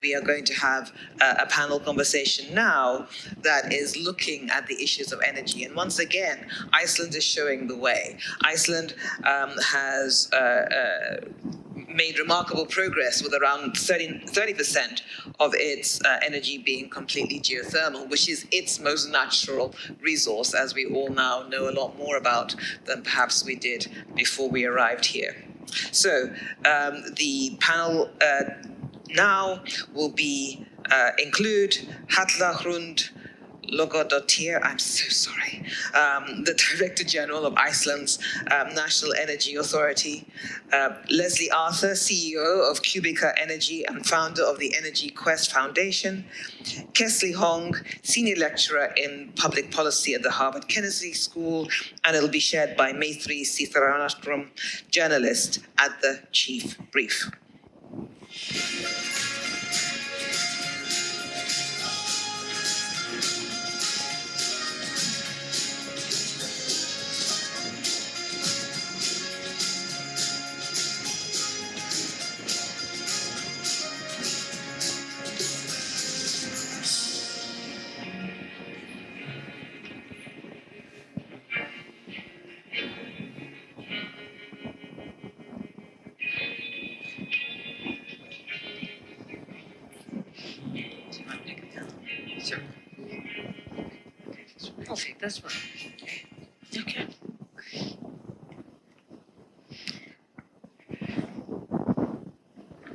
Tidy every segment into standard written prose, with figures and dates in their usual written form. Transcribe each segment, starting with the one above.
We are going to have a panel conversation now that is looking at the issues of energy. And once again, Iceland is showing the way. Iceland has made remarkable progress with around 30% of its energy being completely geothermal, which is its most natural resource, as we all now know a lot more about than perhaps we did before we arrived here. So the panel now will include Halla Hrund Logadóttir, I'm so sorry, the Director General of Iceland's National Energy Authority, Lesley Arthur, CEO of Cubica Energy and founder of the Energy Quest Foundation, Kessely Hong, Senior Lecturer in Public Policy at the Harvard Kennedy School, and it'll be shared by Maithreyi Seetharaman, journalist at the Chief Brief. Sure. I'll take this one. Okay.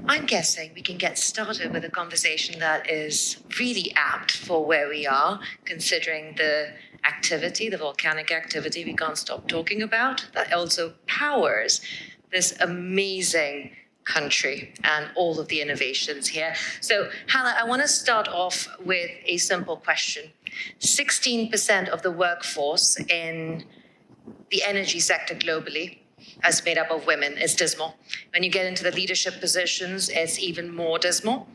I'm guessing we can get started with a conversation that is really apt for where we are, considering the activity, the volcanic activity we can't stop talking about, that also powers this amazing country and all of the innovations here. So, Halla, I want to start off with a simple question. 16% of the workforce in the energy sector globally as made up of women is dismal. When you get into the leadership positions, it's even more dismal.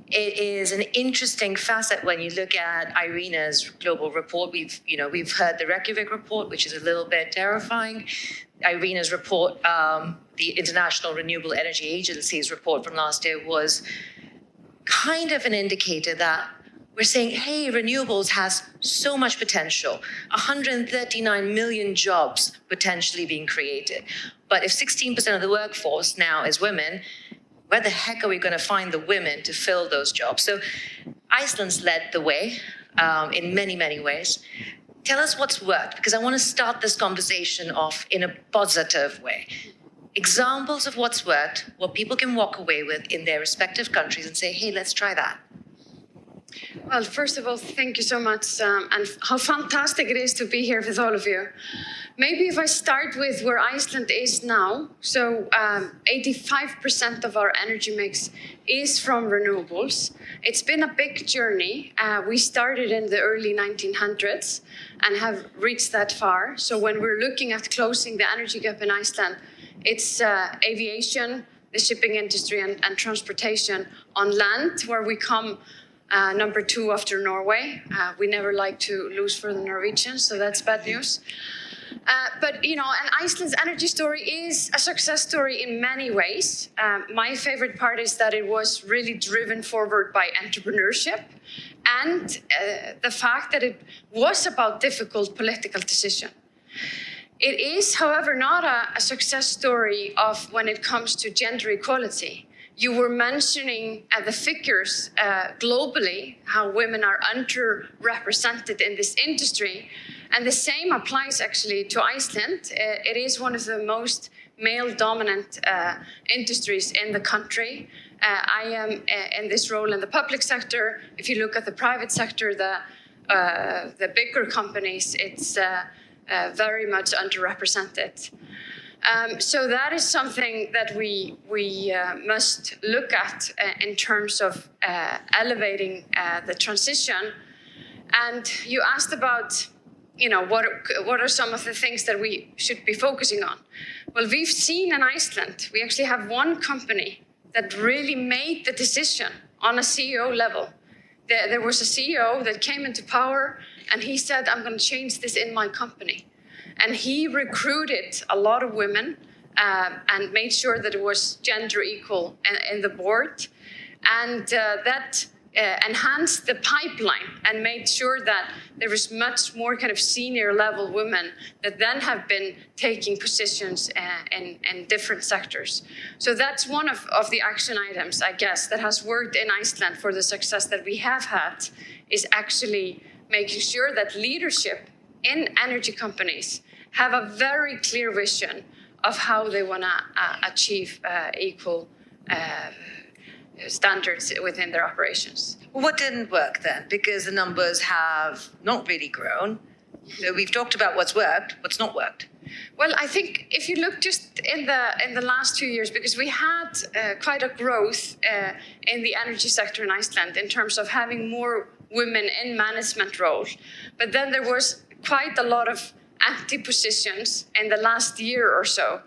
It is an interesting facet when you look at IRENA's global report. We've heard the Reykjavík report, which is a little bit terrifying. IRENA's report, the International Renewable Energy Agency's report from last year, was kind of an indicator that we're saying, hey, renewables has so much potential, 139 million jobs potentially being created. But if 16% of the workforce now is women, where the heck are we going to find the women to fill those jobs? So Iceland's led the way in many, many ways. Tell us what's worked, because I want to start this conversation off in a positive way. Examples of what's worked, what people can walk away with in their respective countries and say, hey, let's try that. Well, first of all, thank you so much, and how fantastic it is to be here with all of you. Maybe if I start with where Iceland is now, so 85% of our energy mix is from renewables. It's been a big journey. We started in the early 1900s and have reached that far. So when we're looking at closing the energy gap in Iceland, it's aviation, the shipping industry, and transportation. On land, where we come number 2 after Norway. We never like to lose for the Norwegians, so that's bad news. But, and Iceland's energy story is a success story in many ways. My favorite part is that it was really driven forward by entrepreneurship and the fact that it was about difficult political decision. It is, however, not a success story of when it comes to gender equality. You were mentioning the figures globally, how women are underrepresented in this industry. And the same applies actually to Iceland. It is one of the most male-dominant industries in the country. I am in this role in the public sector. If you look at the private sector, the bigger companies, it's very much underrepresented. So that is something that we must look at in terms of elevating the transition. And you asked about, what are some of the things that we should be focusing on? Well, we've seen in Iceland, we actually have one company that really made the decision on a CEO level. There was a CEO that came into power and he said, I'm going to change this in my company. And he recruited a lot of women and made sure that it was gender equal in the board. And that enhanced the pipeline and made sure that there was much more kind of senior level women that then have been taking positions in different sectors. So that's one of the action items, I guess, that has worked in Iceland for the success that we have had, is actually making sure that leadership in energy companies have a very clear vision of how they want to achieve equal standards within their operations. What didn't work then? Because the numbers have not really grown. So we've talked about what's worked, what's not worked. Well, I think if you look just in the last 2 years, because we had quite a growth in the energy sector in Iceland in terms of having more women in management roles, but then there was quite a lot of empty positions in the last year or so.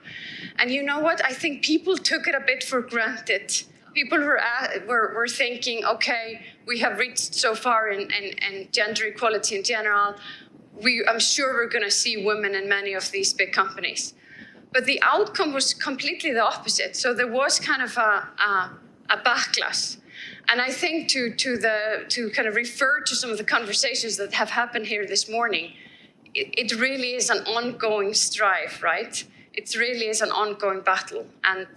And you know what? I think people took it a bit for granted. People were thinking, okay, we have reached so far in gender equality in general. I'm sure we're going to see women in many of these big companies. But the outcome was completely the opposite. So there was kind of a backlash. And I think to kind of refer to some of the conversations that have happened here this morning, it really is an ongoing strive, right? It really is an ongoing battle. And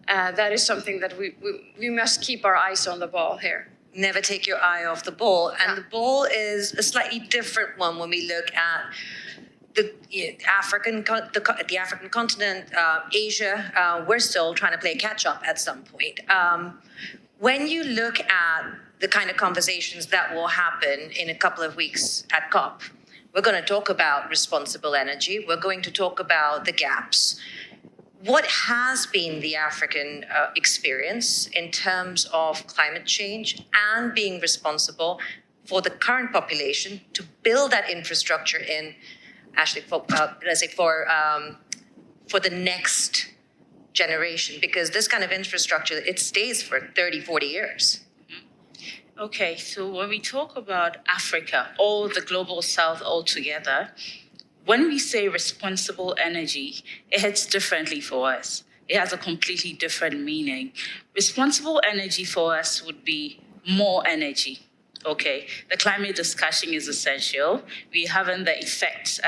that is something that we must keep our eyes on the ball here. Never take your eye off the ball. And the ball is a slightly different one when we look at the African continent, Asia. We're still trying to play catch up at some point. When you look at the kind of conversations that will happen in a couple of weeks at COP, we're going to talk about responsible energy. We're going to talk about the gaps. What has been the African experience in terms of climate change and being responsible for the current population to build that infrastructure in, actually, for the next generation? Because this kind of infrastructure, it stays for 30, 40 years. Okay, so when we talk about Africa, or the global south altogether, when we say responsible energy, it hits differently for us. It has a completely different meaning. Responsible energy for us would be more energy. Okay, the climate discussion is essential. We haven't the effects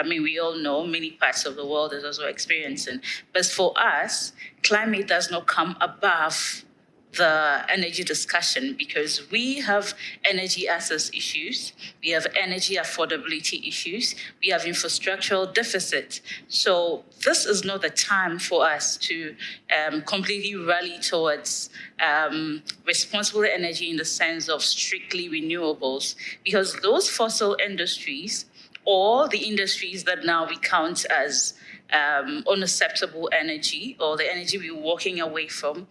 we all know, many parts of the world is also experiencing. But for us, climate does not come above the energy discussion, because we have energy access issues, we have energy affordability issues, we have infrastructural deficit. So this is not the time for us to completely rally towards responsible energy in the sense of strictly renewables, because those fossil industries, or the industries that now we count as unacceptable energy, or the energy we're walking away from,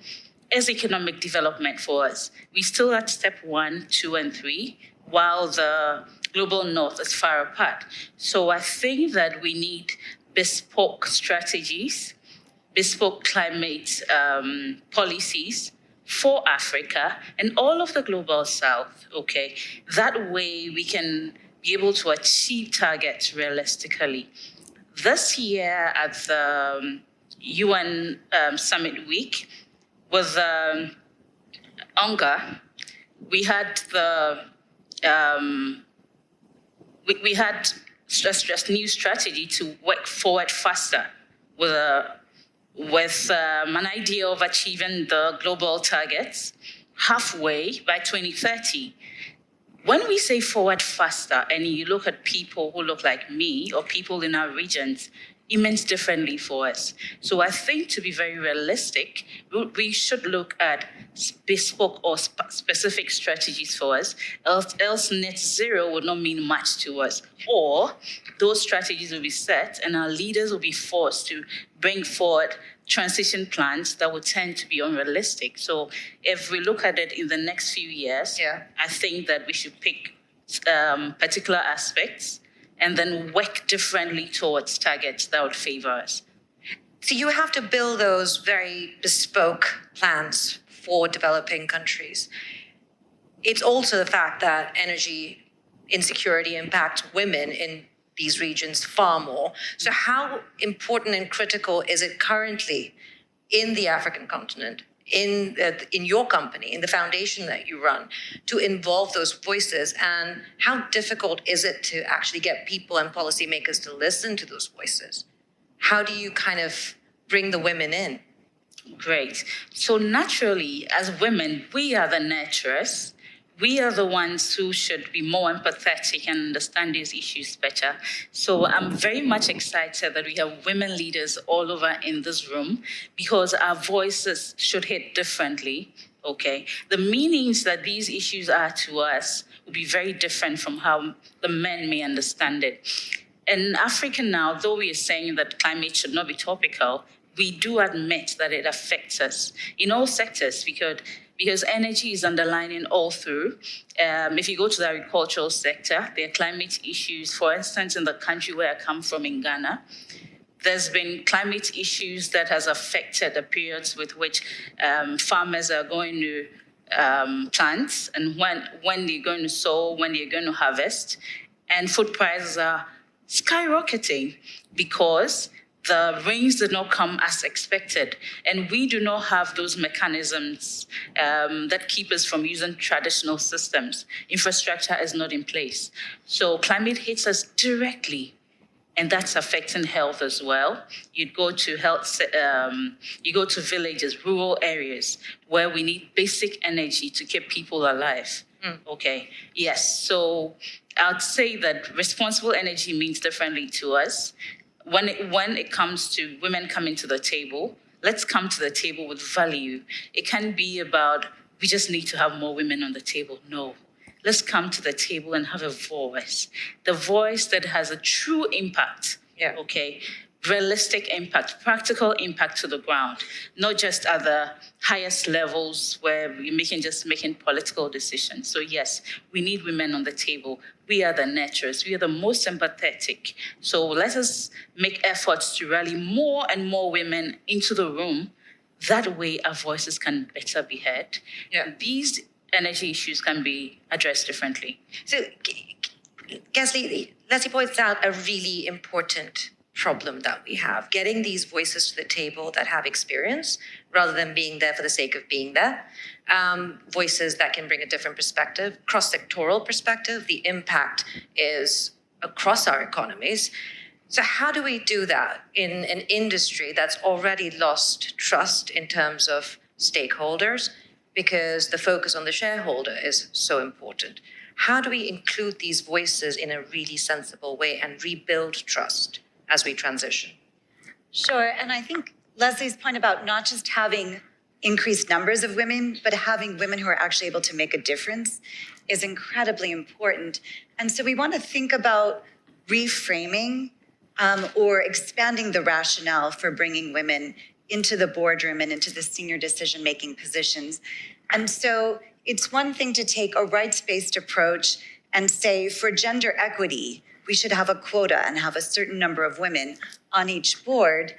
is economic development for us. We still at step 1, 2, and 3, while the global north is far apart. So I think that we need bespoke strategies, bespoke climate policies for Africa and all of the global south, okay? That way we can be able to achieve targets realistically. This year at the UN Summit Week, with UNGA, we had we had a new strategy to work forward faster with an idea of achieving the global targets halfway by 2030. When we say forward faster, and you look at people who look like me or people in our regions, it means differently for us. So I think, to be very realistic, we should look at bespoke or specific strategies for us, else net zero would not mean much to us. Or those strategies will be set and our leaders will be forced to bring forward transition plans that would tend to be unrealistic. So if we look at it in the next few years, I think that we should pick particular aspects and then work differently towards targets that would favor us. So you have to build those very bespoke plans for developing countries. It's also the fact that energy insecurity impacts women in these regions far more. So how important and critical is it currently in the African continent, in your company, in the foundation that you run, to involve those voices? And how difficult is it to actually get people and policymakers to listen to those voices? How do you kind of bring the women in? Great. So naturally, as women, we are the nurturers. We are the ones who should be more empathetic and understand these issues better. So I'm very much excited that we have women leaders all over in this room, because our voices should hit differently, okay? The meanings that these issues are to us will be very different from how the men may understand it. In Africa now, though we are saying that climate should not be topical, we do admit that it affects us in all sectors, because energy is underlining all through. If you go to the agricultural sector, there are climate issues. For instance, in the country where I come from, in Ghana, there's been climate issues that has affected the periods with which farmers are going to plant, and when they're going to sow, when they're going to harvest. And food prices are skyrocketing because the rains did not come as expected. And we do not have those mechanisms that keep us from using traditional systems. Infrastructure is not in place. So climate hits us directly, and that's affecting health as well. You go to villages, rural areas, where we need basic energy to keep people alive. Okay, yes. So I'd say that responsible energy means differently to us. When it comes to women coming to the table, let's come to the table with value. It can be about, we just need to have more women on the table. No. Let's come to the table and have a voice. The voice that has a true impact, okay? Realistic impact, practical impact to the ground, not just at the highest levels where we're making political decisions. So yes, we need women on the table. We are the nurturers. We are the most empathetic. So let us make efforts to rally more and more women into the room. That way our voices can better be heard. Yeah. These energy issues can be addressed differently. So Lesley points out a really important problem that we have, getting these voices to the table that have experience rather than being there for the sake of being there. Voices that can bring a different perspective, cross-sectoral perspective. The impact is across our economies. So how do we do that in an industry that's already lost trust in terms of stakeholders, because the focus on the shareholder is so important? How do we include these voices in a really sensible way and rebuild trust as we transition? Sure, and I think Leslie's point about not just having increased numbers of women, but having women who are actually able to make a difference is incredibly important. And so we want to think about reframing or expanding the rationale for bringing women into the boardroom and into the senior decision-making positions. And so it's one thing to take a rights-based approach and say, for gender equity, we should have a quota and have a certain number of women on each board,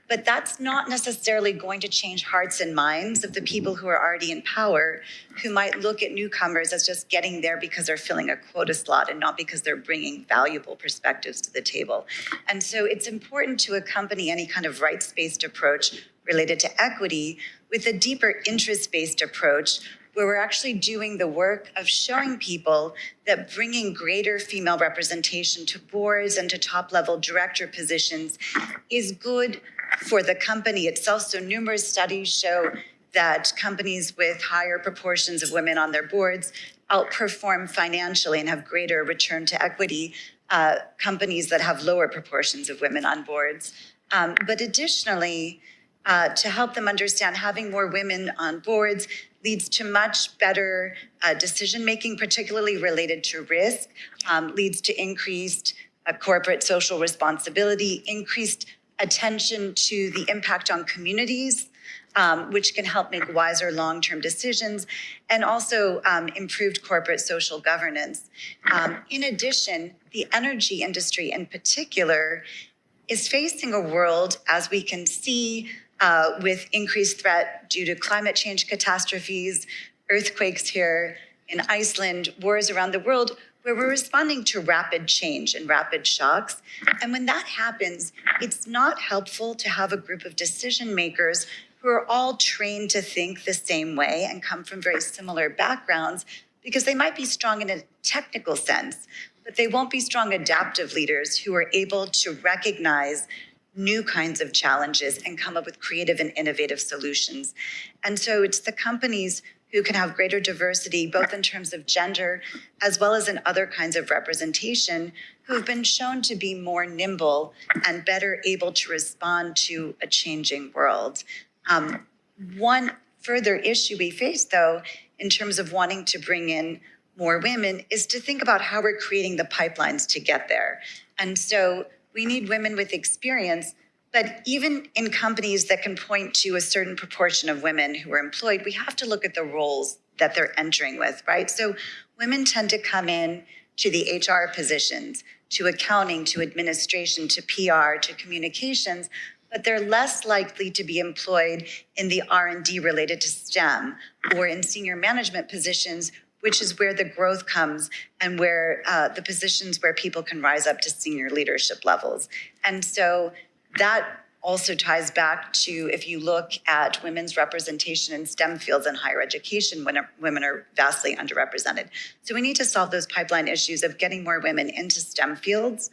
but that's not necessarily going to change hearts and minds of the people who are already in power, who might look at newcomers as just getting there because they're filling a quota slot and not because they're bringing valuable perspectives to the table. And so it's important to accompany any kind of rights-based approach related to equity with a deeper interest-based approach, where we're actually doing the work of showing people that bringing greater female representation to boards and to top-level director positions is good for the company itself. So numerous studies show that companies with higher proportions of women on their boards outperform financially and have greater return to equity companies that have lower proportions of women on boards. But additionally, to help them understand, having more women on boards leads to much better decision-making, particularly related to risk, leads to increased corporate social responsibility, increased attention to the impact on communities, which can help make wiser long-term decisions, and also improved corporate social governance. In addition, the energy industry in particular is facing a world, as we can see, with increased threat due to climate change catastrophes, earthquakes here in Iceland, wars around the world, where we're responding to rapid change and rapid shocks. And when that happens, it's not helpful to have a group of decision makers who are all trained to think the same way and come from very similar backgrounds, because they might be strong in a technical sense, but they won't be strong adaptive leaders who are able to recognize new kinds of challenges and come up with creative and innovative solutions. And so it's the companies who can have greater diversity, both in terms of gender, as well as in other kinds of representation, who have been shown to be more nimble and better able to respond to a changing world. One further issue we face, though, in terms of wanting to bring in more women, is to think about how we're creating the pipelines to get there. And so we need women with experience, but even in companies that can point to a certain proportion of women who are employed, we have to look at the roles that they're entering with, right? So women tend to come in to the HR positions, to accounting, to administration, to PR, to communications, but they're less likely to be employed in the R&D related to STEM or in senior management positions, which is where the growth comes and where the positions where people can rise up to senior leadership levels. And so that also ties back to, if you look at women's representation in STEM fields in higher education, when women are vastly underrepresented. So we need to solve those pipeline issues of getting more women into STEM fields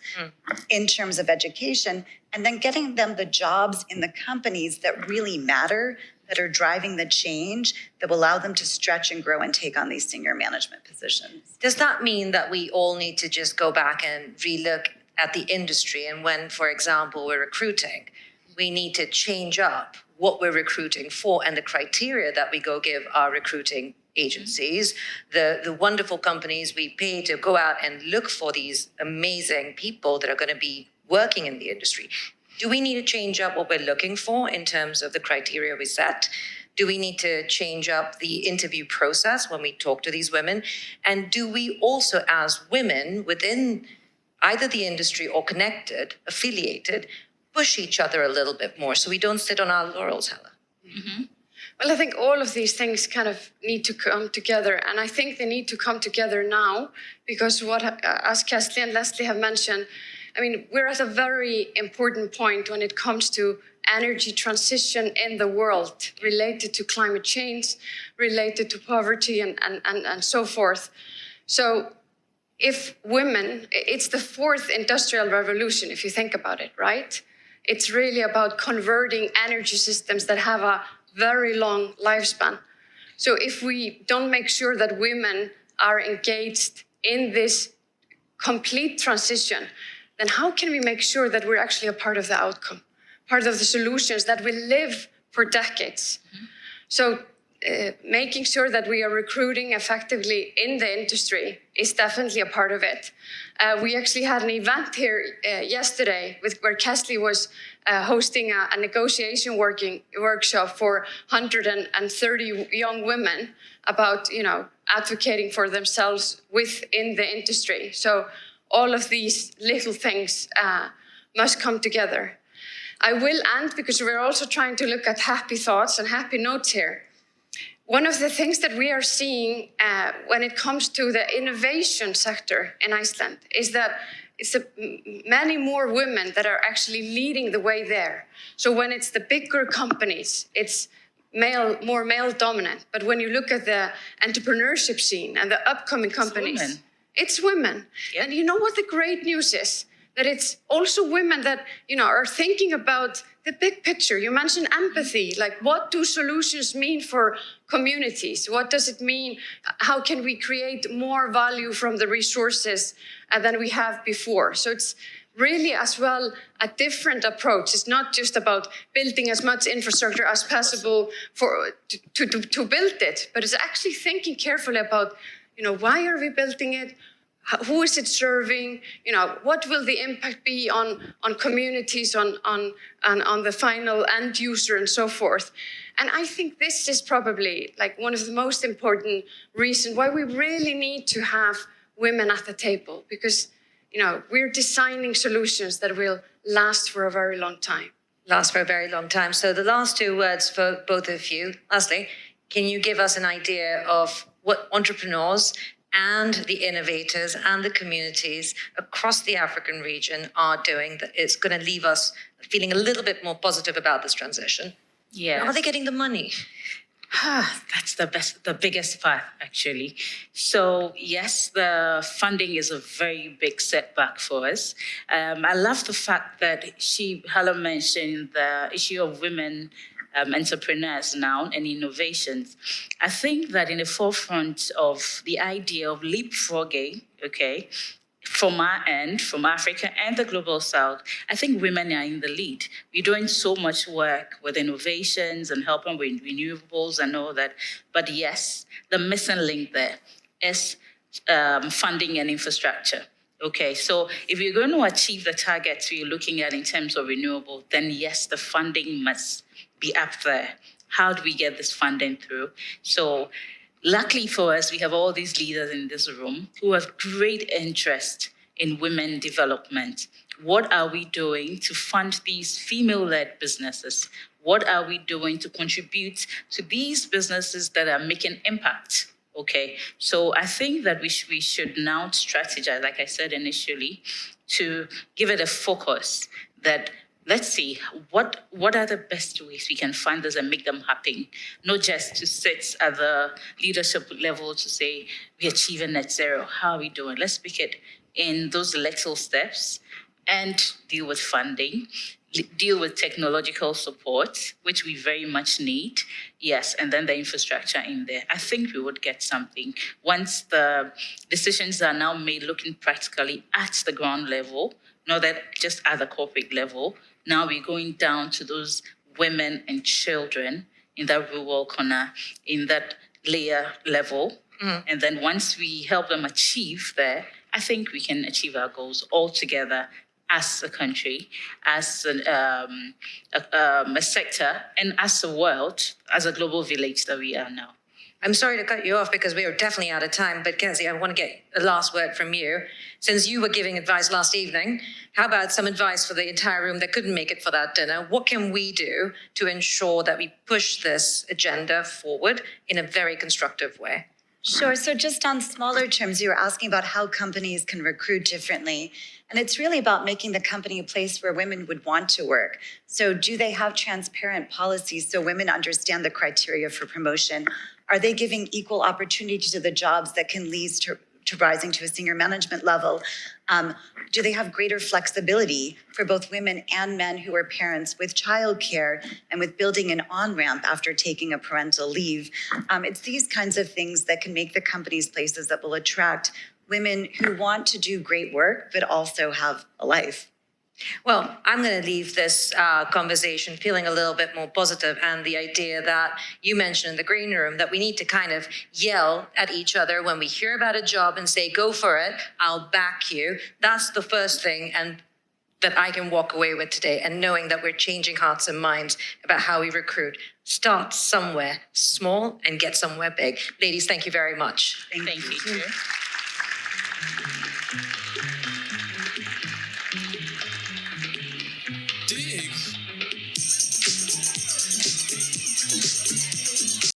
in terms of education, and then getting them the jobs in the companies that really matter, that are driving the change, that will allow them to stretch and grow and take on these senior management positions. Does that mean that we all need to just go back and relook at the industry, and when, for example, we're recruiting, we need to change up what we're recruiting for and the criteria that we go give our recruiting agencies, the wonderful companies we pay to go out and look for these amazing people that are going to be working in the industry? Do we need to change up what we're looking for in terms of the criteria we set? Do we need to change up the interview process when we talk to these women? And do we also, as women within either the industry or connected, affiliated, push each other a little bit more so we don't sit on our laurels, Halla? Mm-hmm. Well, I think all of these things kind of need to come together. And I think they need to come together now because as Kessely and Lesley have mentioned, I mean, we're at a very important point when it comes to energy transition in the world related to climate change, related to poverty and so forth. So if women, it's the fourth industrial revolution, if you think about it, right? It's really about converting energy systems that have a very long lifespan. So if we don't make sure that women are engaged in this complete transition, then how can we make sure that we're actually a part of the outcome, part of the solutions that will live for decades? Mm-hmm. So making sure that we are recruiting effectively in the industry is definitely a part of it. We actually had an event here yesterday where Kessely was hosting a negotiation workshop for 130 young women about, advocating for themselves within the industry. So all of these little things must come together. I will end because we're also trying to look at happy thoughts and happy notes here. One of the things that we are seeing when it comes to the innovation sector in Iceland is that it's many more women that are actually leading the way there. So when it's the bigger companies, it's more male dominant. But when you look at the entrepreneurship scene and the upcoming companies, it's women. Yep. And you know what the great news is? That it's also women that, are thinking about the big picture. You mentioned empathy, like what do solutions mean for communities? What does it mean? How can we create more value from the resources than we have before? So it's really as well a different approach. It's not just about building as much infrastructure as possible to build it, but it's actually thinking carefully about, why are we building it? Who is it serving? What will the impact be on communities, on the final end user and so forth? And I think this is probably like one of the most important reasons why we really need to have women at the table, because, we're designing solutions that will last for a very long time. Last for a very long time. So the last two words for both of you. Lesley, can you give us an idea of what entrepreneurs and the innovators and the communities across the African region are doing that is going to leave us feeling a little bit more positive about this transition? Yeah. Are they getting the money? That's the biggest part, actually. So yes, the funding is a very big setback for us. I love the fact that Halla mentioned the issue of women entrepreneurs now and innovations. I think that in the forefront of the idea of leapfrogging, okay, from our end, from Africa and the global south, I think women are in the lead. We're doing so much work with innovations and helping with renewables and all that. But yes, the missing link there is funding and infrastructure. Okay, so if you're going to achieve the targets we're looking at in terms of renewable, then yes, the funding must be up there. How do we get this funding through? So luckily for us, we have all these leaders in this room who have great interest in women development. What are we doing to fund these female-led businesses? What are we doing to contribute to these businesses that are making impact? Okay, so I think that we should now strategize, like I said initially, to give it a focus that let's see what are the best ways we can fund this and make them happen, not just to sit at the leadership level to say we're achieving net zero. How are we doing? Let's pick it in those little steps and deal with funding, deal with technological support, which we very much need. Yes, and then the infrastructure in there. I think we would get something once the decisions are now made looking practically at the ground level, not that just at the corporate level. Now we're going down to those women and children in that rural corner, in that layer level. Mm. And then once we help them achieve there, I think we can achieve our goals all together as a country, as a sector, and as a world, as a global village that we are now. I'm sorry to cut you off because we are definitely out of time, but Kessely, I want to get a last word from you. Since you were giving advice last evening, how about some advice for the entire room that couldn't make it for that dinner? What can we do to ensure that we push this agenda forward in a very constructive way? Sure. So just on smaller terms, you were asking about how companies can recruit differently. And it's really about making the company a place where women would want to work. So do they have transparent policies so women understand the criteria for promotion? Are they giving equal opportunity to the jobs that can lead to rising to a senior management level? Do they have greater flexibility for both women and men who are parents with childcare and with building an on-ramp after taking a parental leave? It's these kinds of things that can make the companies places that will attract women who want to do great work, but also have a life. Well, I'm going to leave this conversation feeling a little bit more positive, and the idea that you mentioned in the green room that we need to kind of yell at each other when we hear about a job and say, go for it, I'll back you. That's the first thing and that I can walk away with today, and knowing that we're changing hearts and minds about how we recruit. Start somewhere small and get somewhere big. Ladies, thank you very much. Thank you. Dig.